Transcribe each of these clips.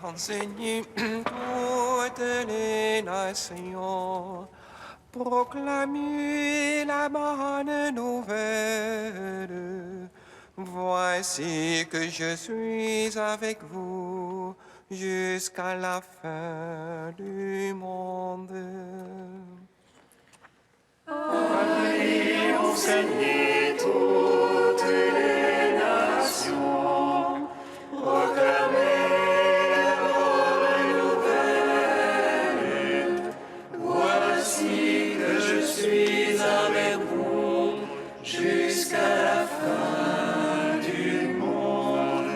enseignez toutes les nations. Proclamez la bonne nouvelle. Voici que je suis avec vous jusqu'à la fin du monde. Allez, enseignez toutes les nations, proclamez la bonne nouvelle. Voici que je suis avec vous jusqu'à la fin du monde.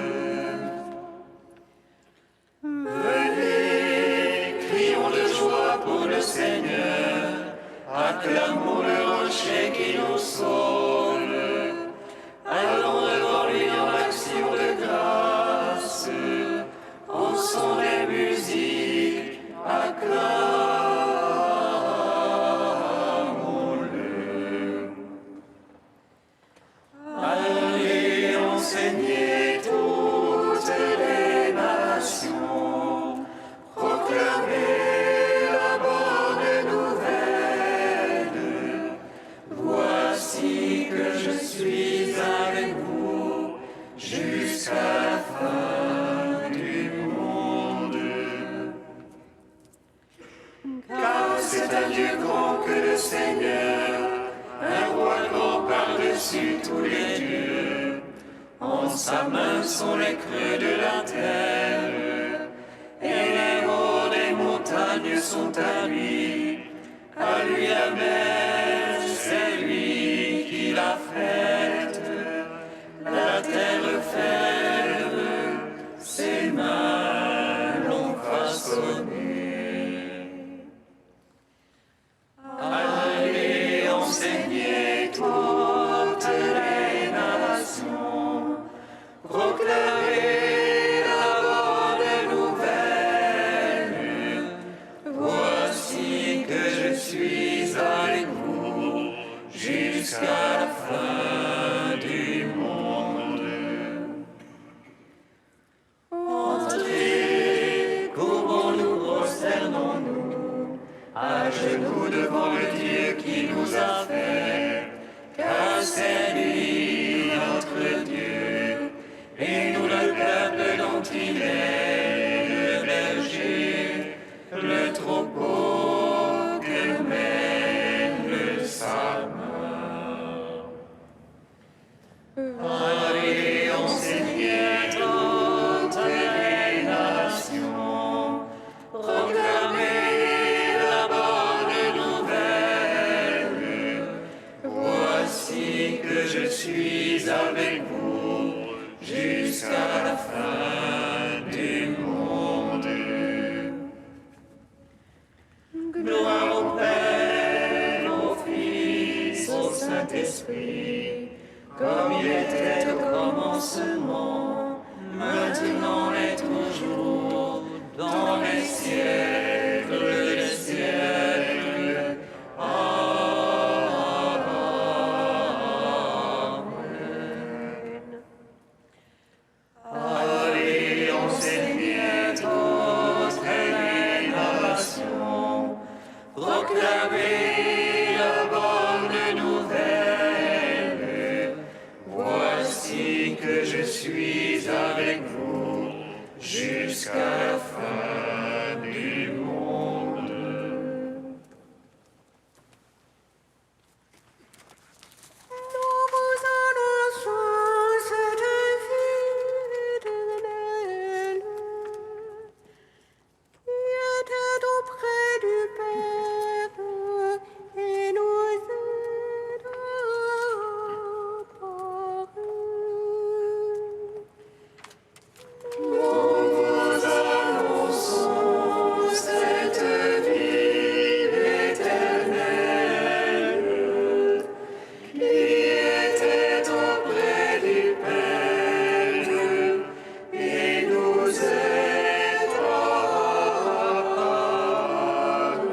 Venez, crions de joie pour le Seigneur. Acclamons le rocher qui nous sauve. Allons devant lui en action de grâce. Au son des musiques, acclamons-le. Allez, enseignez toutes les nations. Proclamez que je suis avec vous jusqu'à la fin du monde. Car c'est un Dieu grand que le Seigneur, un roi grand par-dessus tous les dieux. En sa main sont les creux de la terre, et les hauts des montagnes sont à lui la mer, c'est lui qui l'a faite, la terre ferme, ses mains l'ont façonnée. Allez, enseignez toutes les nations, proclamez la bonne nouvelle. Voici que je suis avec vous jusqu'à la fin du monde. Entrez, courbons-nous, prosternons-nous, à genoux devant le Dieu qui nous a fait, car c'est lui notre Dieu, et nous le peuple dont il est le berger, le troupeau que mène sa main. Allez, enseignez toutes les nations, proclamez la bonne nouvelle. Voici que je suis avec vous jusqu'à la fin du monde. Gloire au Père, au Fils, au Saint-Esprit, comme il était au commencement, maintenant et toujours, dans les siècles des siècles. Amen. Allez, enseignez toutes les nations, proclamez la bonne nouvelle. Voici que je suis avec vous jusqu'à la fin du monde. Nous vous annonçons cette vie éternelle qui était auprès du Père et nous est apparue. Nous vous annonçons cette vie éternelle qui était auprès du Père et nous est apparue.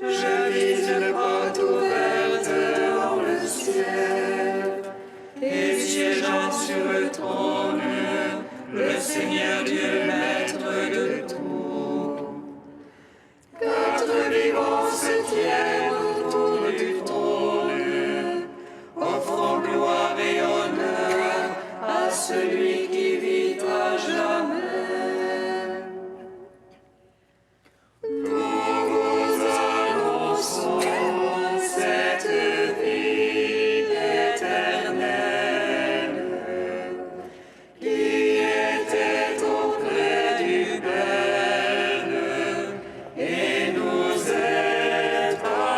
Je vis une porte ouverte dans le ciel, et siégeant sur le trône, le se tiennent autour du trône, offrant gloire et honneur à celui qui vit à jamais. Nous vous annonçons cette vie éternelle qui était auprès du Père et nous est apparue.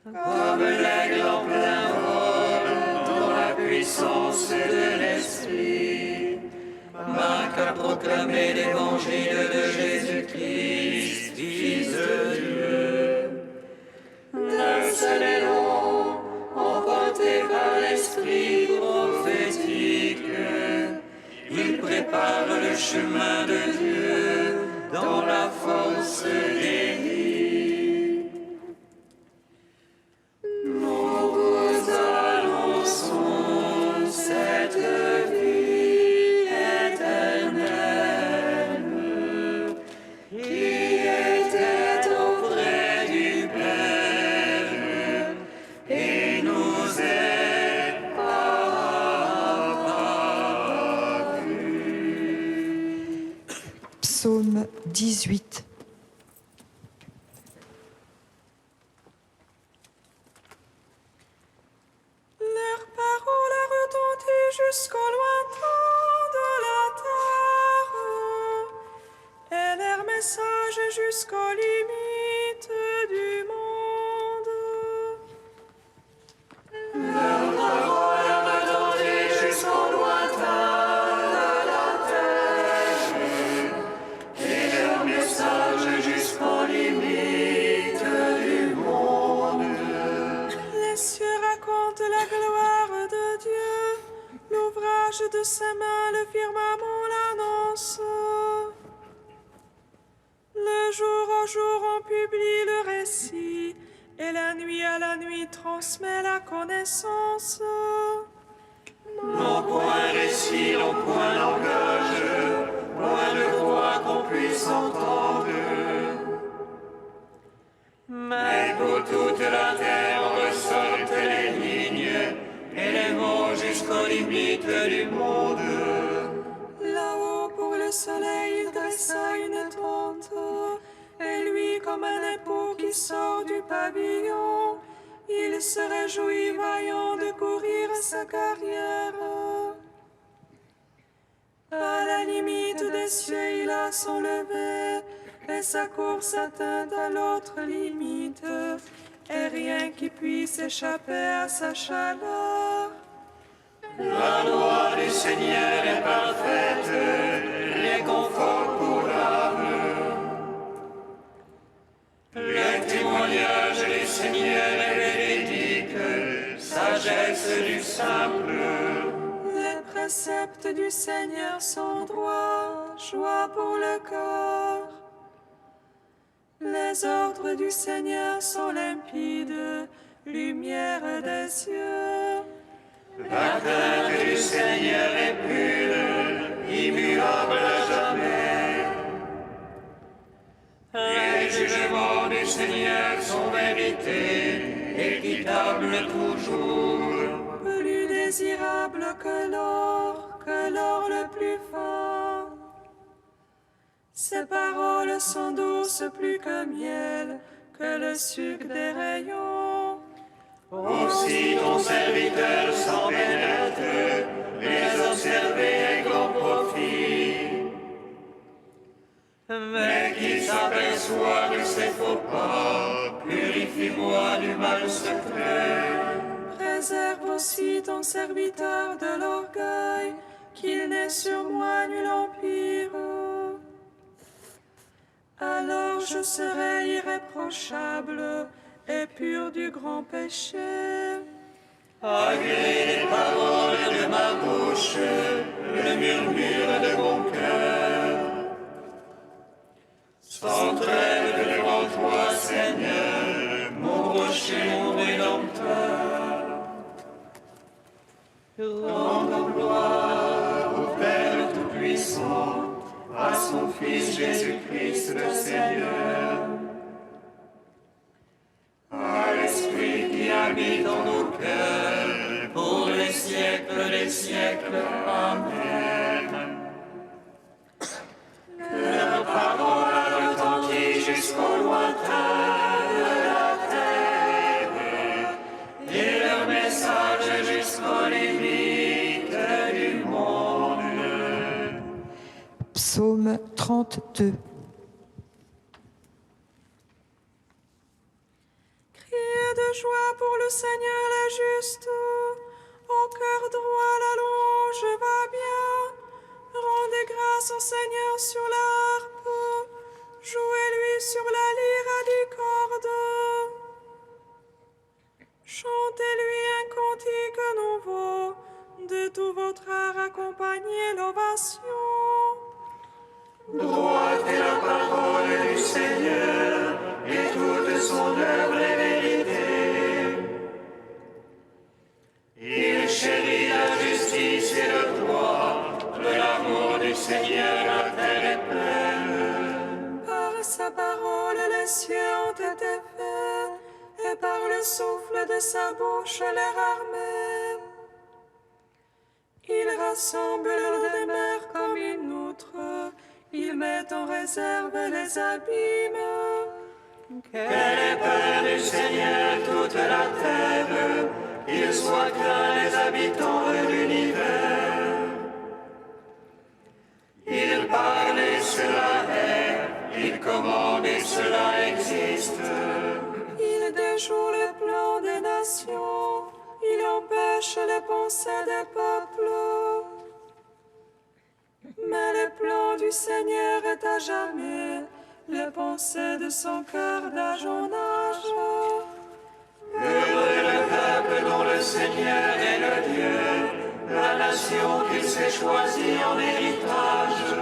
Comme l'aigle en plein vol, dans la puissance de l'Esprit, Marc a proclamé l'évangile de Jésus-Christ, Fils de Dieu. D'un seul élan, emporté par l'Esprit prophétique, il prépare le chemin de Dieu dans la force des nuits. Nous vous annonçons cette vie éternelle qui était auprès du Père et nous est apparue. Psaume 18. Leur parole a retenti jusqu'au lointain de la terre, et leur message jusqu'aux limites du monde. Leur parole a retenti jusqu'au lointain de la terre, et leur message jusqu'aux limites du monde. Les cieux racontent la gloire de Dieu, l'ouvrage de ses mains, le firmament l'annonce. Le jour au jour on publie le récit, et la nuit à la nuit transmet la connaissance. Non point récit, non point langage, point de voix qu'on puisse entendre. Mais pour toute la terre ressortent les lignes et les mots jusqu'aux limites du monde. Là-haut, pour le soleil, il dressa une tente, et lui, comme un époux qui sort du pavillon, il se réjouit voyant de courir sa carrière. À la limite des cieux, il a son lever, et sa course atteint à l'autre limite, et rien qui puisse échapper à sa chaleur. La loi du Seigneur est parfaite, réconfort pour l'âme. Le témoignage du Seigneur est véridique, sagesse du simple. Les préceptes du Seigneur sont droits, joie pour le cœur. Les ordres du Seigneur sont limpides, lumière des yeux. La crainte du Seigneur est pure, immuable à jamais. Les jugements du Seigneur sont vérité, équitables toujours. Plus désirable que l'or le plus fin. Ses paroles sont douces plus que miel, que le sucre des rayons. Aussi ton serviteur s'en pénètre, les observer est grand profit. Mais qui s'aperçoit de ses faux pas, purifie-moi du mal secret. Préserve aussi ton serviteur de l'orgueil, qu'il n'ait sur moi nul empire. Alors je serai irréprochable et pur du grand péché. Agrée les paroles de ma bouche, le murmure de mon cœur. Sans trêve devant toi, Seigneur, mon rocher, mon rédempteur. Rendons gloire au Père Tout-Puissant, à Fils Jésus-Christ le Seigneur. À l'Esprit qui habite en nos cœurs, pour les siècles des siècles. Amen. Leur parole a retenti jusqu'au lointain de la terre, et leur message jusqu'aux limites du monde. Psaume 32. Criez de joie pour le Seigneur le juste. Au cœur droit, la louange va bien. Rendez grâce au Seigneur sur la harpe. Jouez-lui sur la lyre à 10 cordes. Chantez-lui un cantique nouveau. De tout votre art, accompagnez l'ovation. Droite est la parole du Seigneur, et toute son œuvre est vérité. Il chérit la justice et le droit, de l'amour du Seigneur la terre est pleine. Par sa parole, les cieux ont été faits, et par le souffle de sa bouche, leur armée. Il rassemble les mers comme une outre, il met en réserve les abîmes. Quelle est peur du Seigneur toute la terre, qu'il soit craint les habitants de l'univers. Il parle et cela est, il commande et cela existe. Il déjoue le plan des nations, il empêche les pensées des peuples. Mais le plan du Seigneur est à jamais, les pensées de son cœur d'âge en âge. Heureux le peuple dont le Seigneur est le Dieu, la nation qu'il s'est choisie en héritage.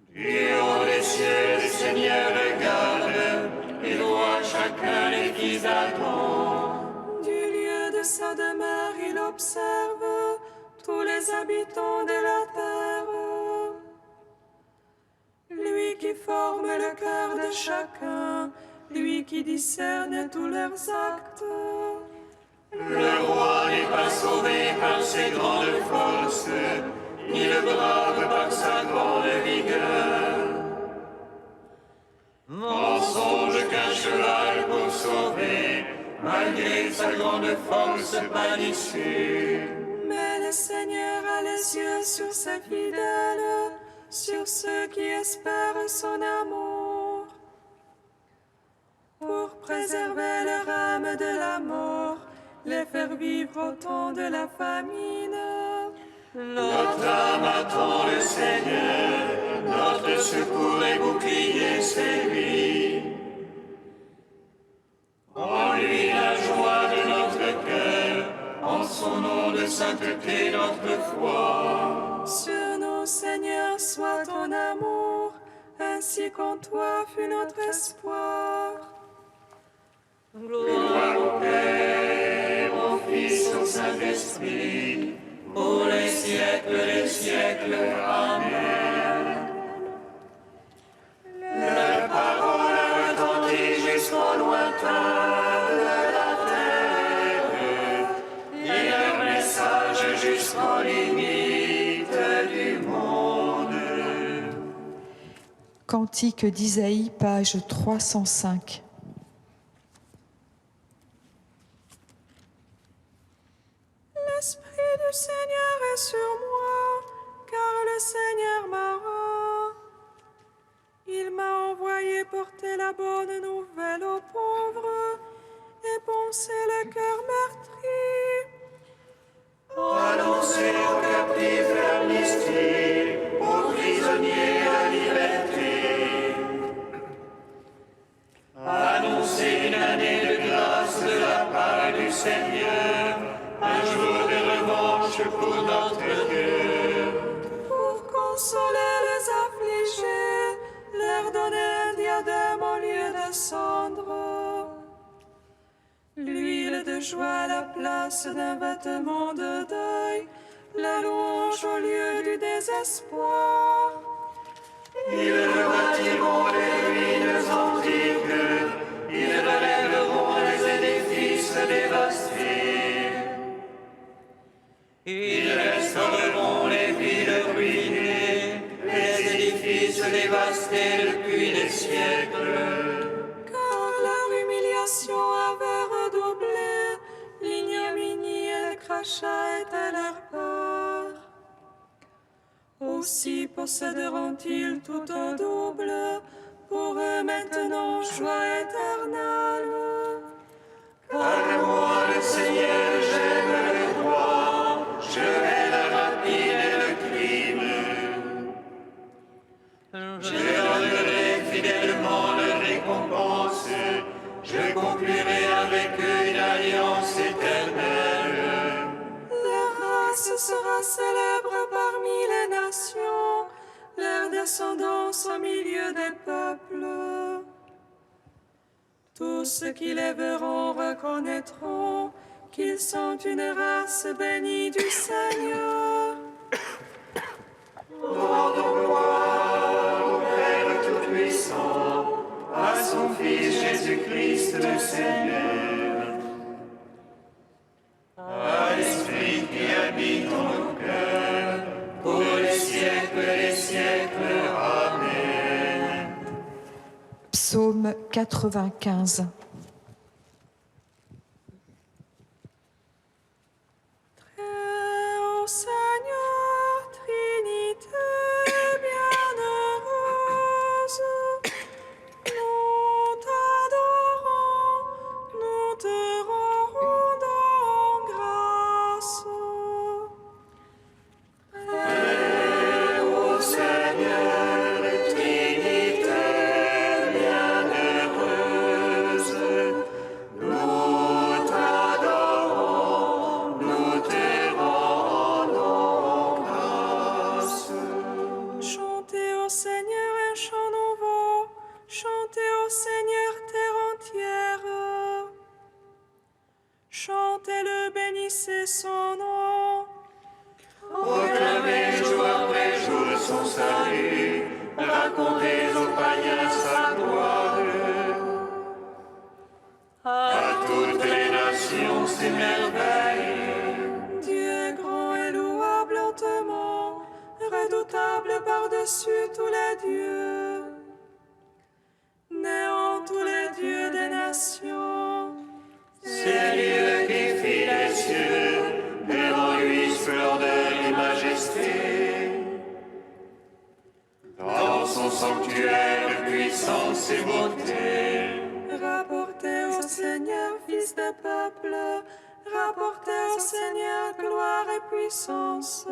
Du haut des cieux, le Seigneur regarde, il voit chacun les fils d'Adam. Du lieu de sa demeure, il observe tous les habitants de la terre. Lui qui forme le cœur de chacun, lui qui discerne tous leurs actes. Le roi n'est pas sauvé par ses grandes forces, ni le brave par sa grande vigueur. Mensonge qu'un cheval pour sauver, malgré sa grande force pas d'issue. Mais le Seigneur a les yeux sur ses fidèles, sur ceux qui espèrent son amour, pour préserver leur âme de la mort, les faire vivre au temps de la famine. Notre âme attend le Seigneur, notre secours et bouclier, c'est lui. En lui la joie de notre cœur, en son nom de sainteté notre foi. Sur nous, Seigneur, soit ton amour, ainsi qu'en toi fut notre espoir. Gloire au Père, au Fils, au Saint-Esprit, pour les siècles des siècles. Amen. Leur parole a retenti jusqu'au lointain de la terre, et leur message jusqu'aux limites du monde. Cantique d'Isaïe, page 305. L'Esprit du Seigneur est sur moi, car le Seigneur m'a rend. Il m'a envoyé porter la bonne nouvelle aux pauvres et panser le cœur meurtri. Annoncez aux captifs l'amnistie, aux prisonniers la liberté. Annoncez une année de grâce de la part du Seigneur, un jour de revanche pour notre Dieu. Pour consoler les affligés, leur donner un diadème au lieu de cendres, l'huile de joie à la place d'un vêtement de deuil, la louange au lieu du désespoir. Ils rebâtiront les ruines antiques, ils relèveront les édifices dévastés. Ils restaureront les villes ruinées, les édifices dévastés depuis des siècles. Car leur humiliation avait redoublé, l'ignominie et le crachat étaient leur part. Aussi posséderont-ils tout au double, pour eux maintenant joie éternelle. Car moi, le Seigneur, j'aime le droit, je hais la rapine et le crime. Je donnerai fidèlement leur récompense, je conclurai avec eux une alliance éternelle. Leur race sera célèbre parmi les nations, leur descendance au milieu des peuples. Tous ceux qui les verront reconnaîtront qu'ils sont une race bénie du Seigneur. Rendons gloire au Père Tout-Puissant, à son Fils Jésus-Christ le Seigneur, à l'Esprit qui habite en nos cœurs, pour les siècles et les siècles. Amen. Psaume 95. Très haut Seigneur, Trinité bienheureuse, nous t'adorons, nous te rendons grâce. Très haut Seigneur, Trinité bienheureuse, nous t'adorons, nous te rendons grâce. Chantez au Seigneur un chant nouveau, chantez au Seigneur terre entière. Chantez-le, bénissez son nom. Proclamez jour après jour son salut, racontez aux païens sa gloire. À toutes les nations ses merveilles. Dieu est grand et louable hautement, redoutable par-dessus tous les dieux. Néant tous les dieux des nations. C'est Dieu qui fit les cieux, devant lui splendeur et majesté. Dans son sanctuaire puissance et beauté. Rapportez au Seigneur, fils de peuple, rapportez au Seigneur gloire et puissance.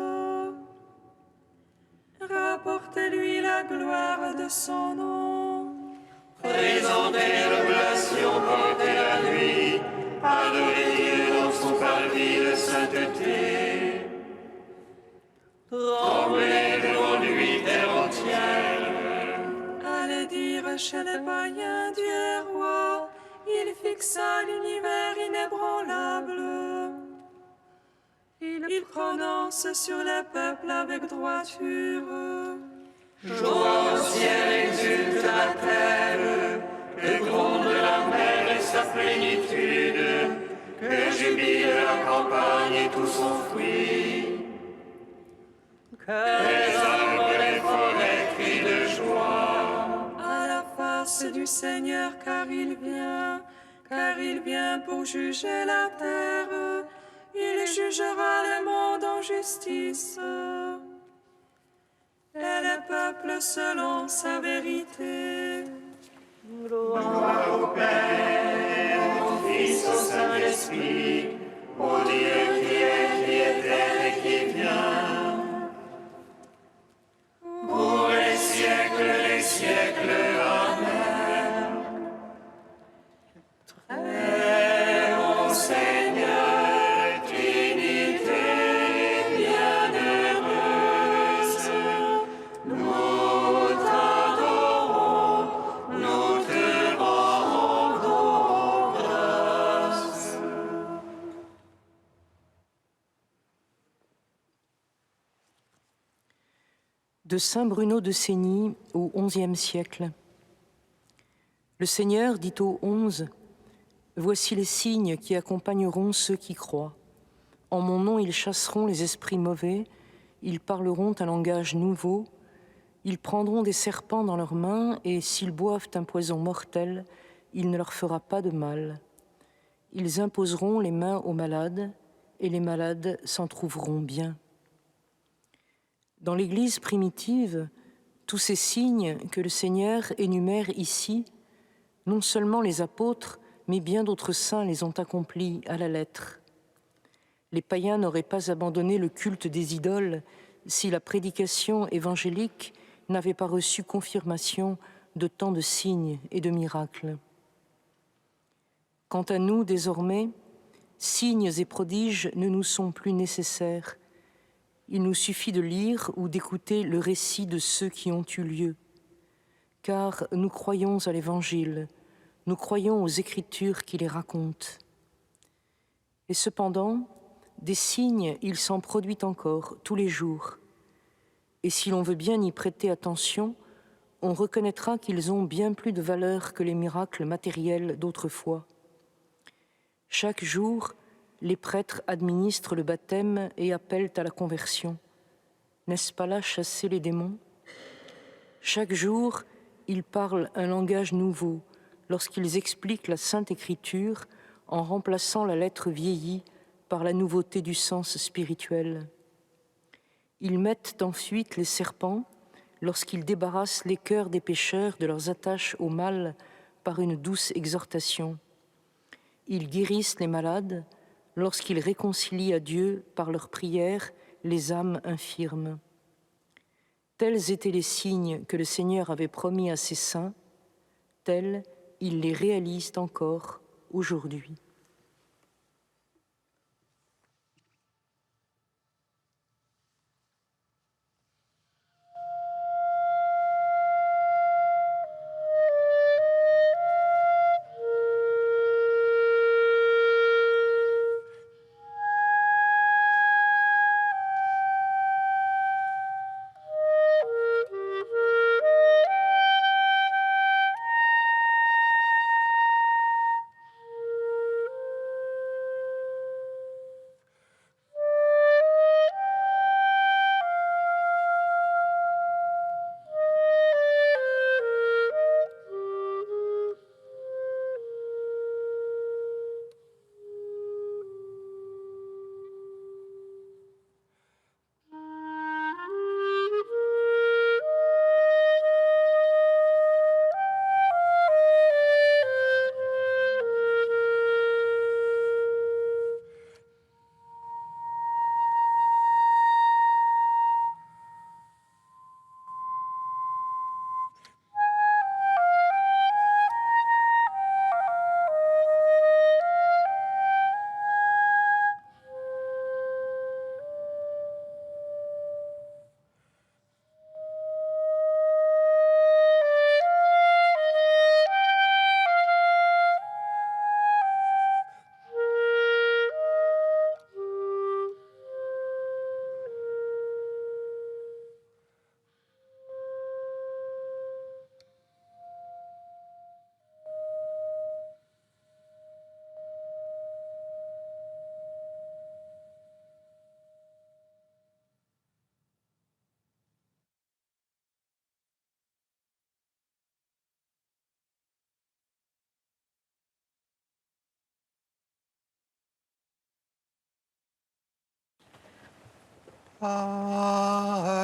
Rapportez-lui la gloire de son nom. Présentez l'oblation portée à lui, adorez Dieu dans son parvis de sainteté. Tremblez devant lui terre entière. Allez dire chez les païens, Dieu est roi, il fixa l'univers inébranlable. Il prononce sur les peuples avec droiture. Joie au ciel exulte la terre, que gronde la mer et sa plénitude, que jubile la campagne et tout son fruit. Que les arbres et les forêts crient de joie. À la face du Seigneur, car il vient pour juger la terre. Il jugera le monde en justice et les peuples selon sa vérité. Gloire au Père, au Fils, au Saint-Esprit, au Dieu qui était et qui vient, pour les siècles. Amen. Très haut Seigneur, Trinité bienheureuse, nous t'adorons, nous te rendons De saint Bruno de Séni au XIe siècle. Le Seigneur dit aux 11 : voici les signes qui accompagneront ceux qui croient. En mon nom, ils chasseront les esprits mauvais, ils parleront un langage nouveau, ils prendront des serpents dans leurs mains, et s'ils boivent un poison mortel, il ne leur fera pas de mal. Ils imposeront les mains aux malades, et les malades s'en trouveront bien. Dans l'Église primitive, tous ces signes que le Seigneur énumère ici, non seulement les apôtres, mais bien d'autres saints les ont accomplis à la lettre. Les païens n'auraient pas abandonné le culte des idoles si la prédication évangélique n'avait pas reçu confirmation de tant de signes et de miracles. Quant à nous, désormais, signes et prodiges ne nous sont plus nécessaires. Il nous suffit de lire ou d'écouter le récit de ceux qui ont eu lieu. Car nous croyons à l'Évangile, nous croyons aux Écritures qui les racontent. Et cependant, des signes, il s'en produit encore tous les jours. Et si l'on veut bien y prêter attention, on reconnaîtra qu'ils ont bien plus de valeur que les miracles matériels d'autrefois. Chaque jour, les prêtres administrent le baptême et appellent à la conversion. N'est-ce pas là chasser les démons ? Chaque jour, ils parlent un langage nouveau lorsqu'ils expliquent la Sainte Écriture en remplaçant la lettre vieillie par la nouveauté du sens spirituel. Ils mettent en fuite les serpents lorsqu'ils débarrassent les cœurs des pécheurs de leurs attaches au mal par une douce exhortation. Ils guérissent les malades lorsqu'ils réconcilient à Dieu par leurs prières les âmes infirmes. Tels étaient les signes que le Seigneur avait promis à ses saints, tels ils les réalisent encore aujourd'hui.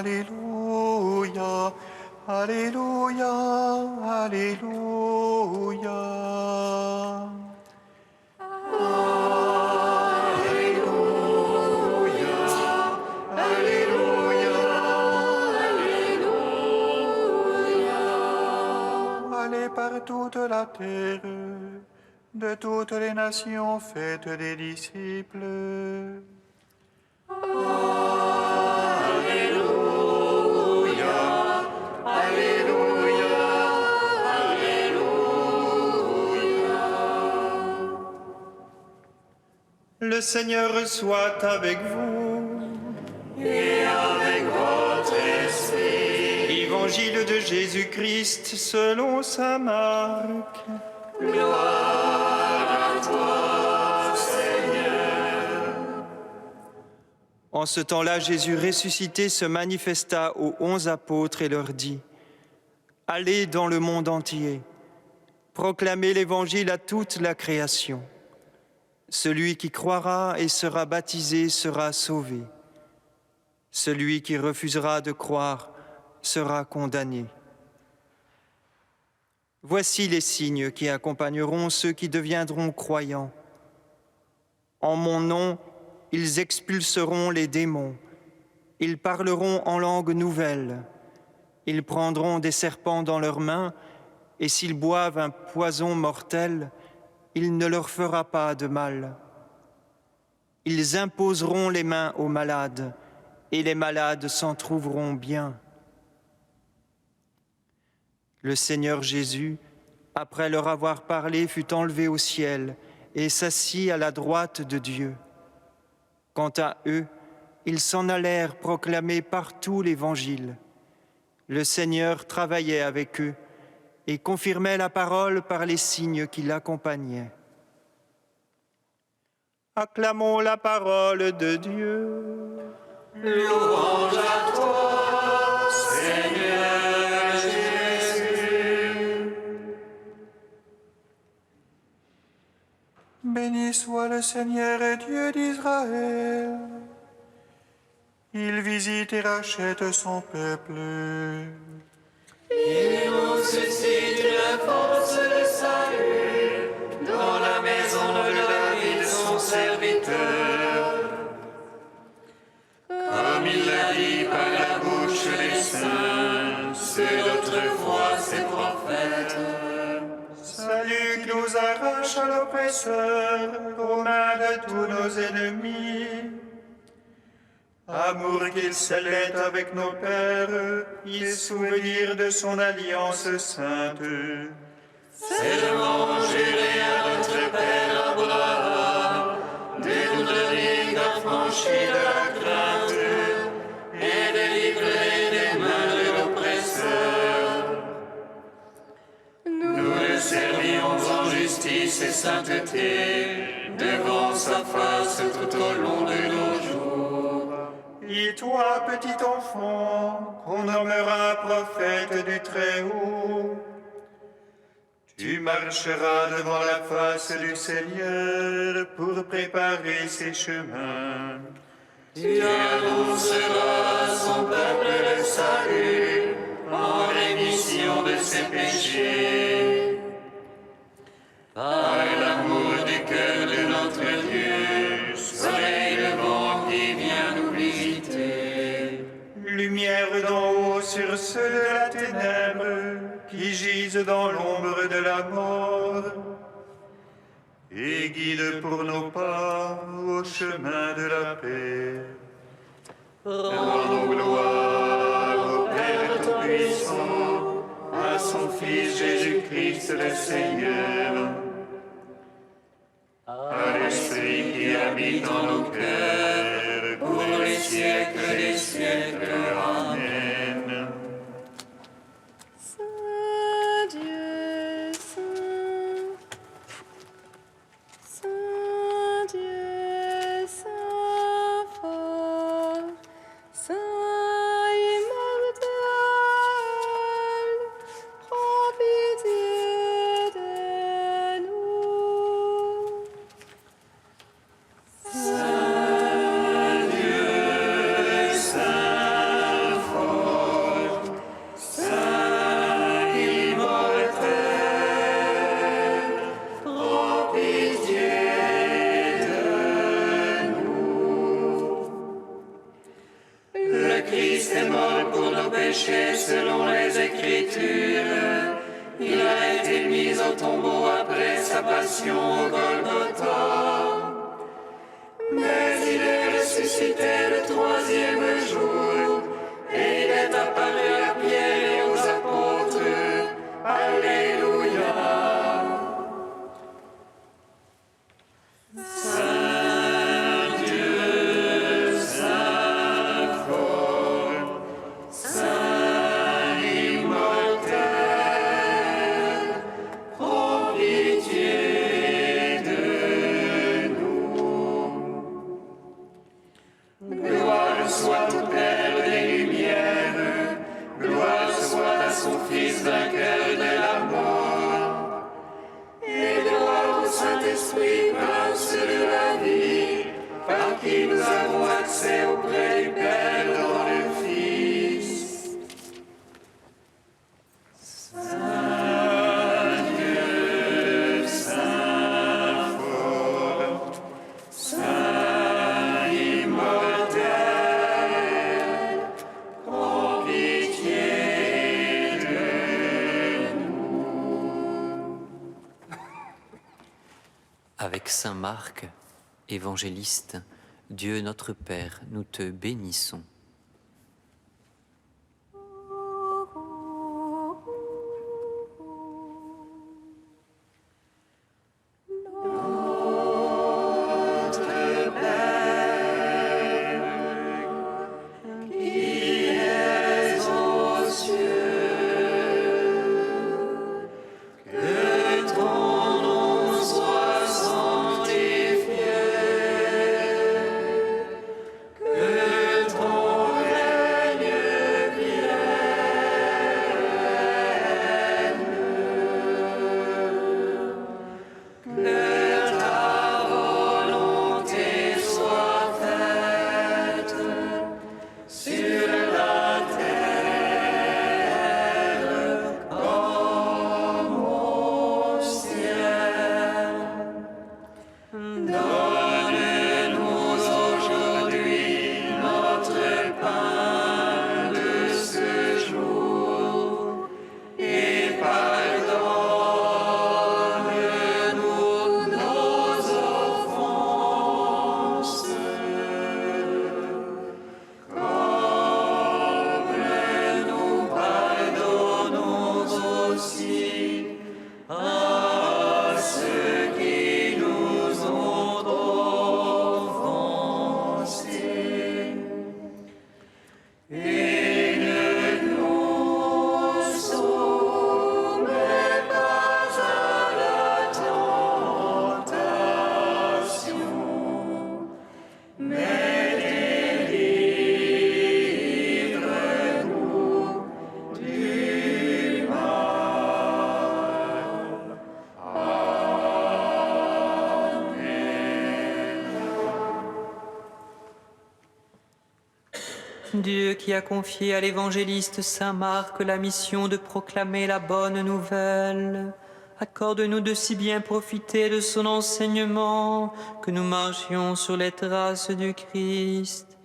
Alléluia, Alléluia, Alléluia. Allez par toute la terre, de toutes les nations, faites des disciples. Le Seigneur soit avec vous. Et avec votre esprit. Évangile de Jésus-Christ selon saint Marc. Gloire à toi, Seigneur. En ce temps-là, Jésus ressuscité se manifesta aux 11 apôtres et leur dit : Allez dans le monde entier, proclamez l'Évangile à toute la création. Celui qui croira et sera baptisé sera sauvé. Celui qui refusera de croire sera condamné. Voici les signes qui accompagneront ceux qui deviendront croyants. En mon nom, ils expulseront les démons. Ils parleront en langue nouvelle. Ils prendront des serpents dans leurs mains, et s'ils boivent un poison mortel, il ne leur fera pas de mal. Ils imposeront les mains aux malades, et les malades s'en trouveront bien. Le Seigneur Jésus, après leur avoir parlé, fut enlevé au ciel et s'assit à la droite de Dieu. Quant à eux, ils s'en allèrent proclamer partout l'Évangile. Le Seigneur travaillait avec eux et confirmait la parole par les signes qui l'accompagnaient. Acclamons la parole de Dieu. Louange à toi, Seigneur Jésus. Béni soit le Seigneur et Dieu d'Israël. Il visite et rachète son peuple. Il nous suscite la force de salut dans la maison de David, son serviteur. Comme il l'a dit par la bouche des saints, ceux d'autrefois ses prophètes. Salut qui nous arrache à l'oppresseur, aux mains de tous nos ennemis. Amour qu'il scellait avec nos pères, il souvenir de son alliance sainte. C'est le mot juré à notre père Abraham, de nous donner d'affranchir de la crainte et délivrer des mains de l'oppresseur. Nous le servions en justice et sainteté devant sa face tout au long de nos jours. Et toi, petit enfant, qu'on nommera prophète du Très-Haut, tu marcheras devant la face du Seigneur pour préparer ses chemins. Tu annonceras à son peuple le salut en rémission de ses péchés. Par l'amour du cœur de notre Dieu, soleil levant qui vient nous visiter. Lumière d'en haut sur ceux de la ténèbre qui gisent dans l'ombre de la mort. Et guide pour nos pas au chemin de la paix. Rendons gloire au Père Tout-Puissant, à son Fils Jésus-Christ le Seigneur, à l'Esprit qui habite en nos cœurs, pour les siècles des siècles. Amen. Saint Dieu, Saint, Saint Dieu, Saint fort, Saint immortel, prends pitié de nous. Saint Dieu, Saint fort, Saint immortel, prends pitié de nous. Le Christ est mort pour nos péchés selon les Écritures. Il a été mis au tombeau après sa passion au Golgotha. Mais il est ressuscité le troisième jour, et il est apparu à Pierre et aux apôtres. Alléluia. Saint Dieu, Saint fort, Saint Fils vainqueur de la mort, et gloire au Saint-Esprit, prince de la vie, par qui nous avons accès auprès du Père dans le Fils. Saint Dieu, Saint fort, Saint immortel, prends pitié de nous. Avec Saint Marc, évangéliste, Dieu notre Père, nous te bénissons. Dieu qui a confié à l'évangéliste Saint Marc la mission de proclamer la bonne nouvelle, accorde-nous de si bien profiter de son enseignement que nous marchions sur les traces du Christ,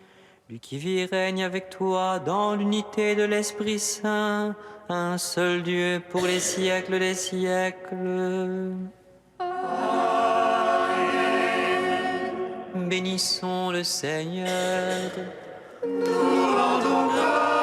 lui qui vit et règne avec toi dans l'unité de l'Esprit Saint, un seul Dieu pour les siècles des siècles. Bénissons le Seigneur. Nous rendons grâce